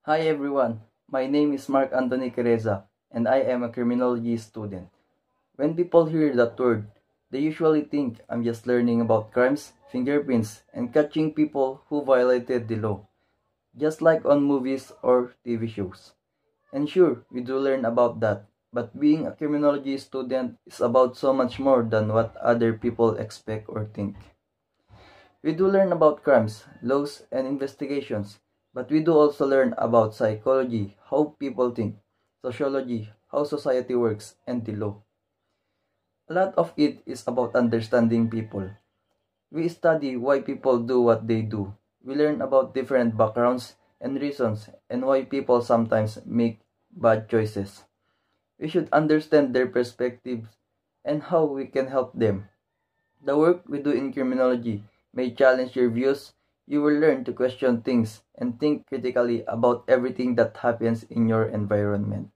Hi everyone, my name is Mark Anthony Quereza and I am a criminology student. When people hear that word, they usually think I'm just learning about crimes, fingerprints, and catching people who violated the law, just like on movies or TV shows. And sure, we do learn about that, but being a criminology student is about so much more than what other people expect or think. We do learn about crimes, laws, and investigations, but we do also learn about psychology, how people think, sociology, how society works, and the law. A lot of it is about understanding people. We study why people do what they do. We learn about different backgrounds and reasons and why people sometimes make bad choices. We should understand their perspectives and how we can help them. The work we do in criminology may challenge your views. You will learn to question things and think critically about everything that happens in your environment.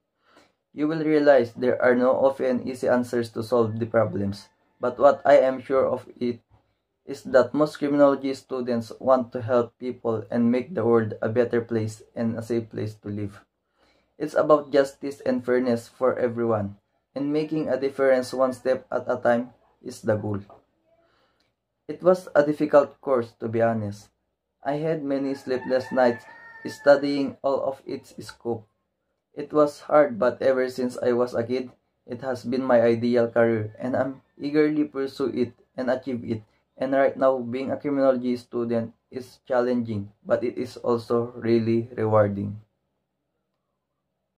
You will realize there are no often easy answers to solve the problems, but what I am sure of it is that most criminology students want to help people and make the world a better place and a safe place to live. It's about justice and fairness for everyone, and making a difference one step at a time is the goal. It was a difficult course, to be honest. I had many sleepless nights studying all of its scope. It was hard, but ever since I was a kid, it has been my ideal career, and I'm eagerly pursue it and achieve it. And right now, being a criminology student is challenging, but it is also really rewarding.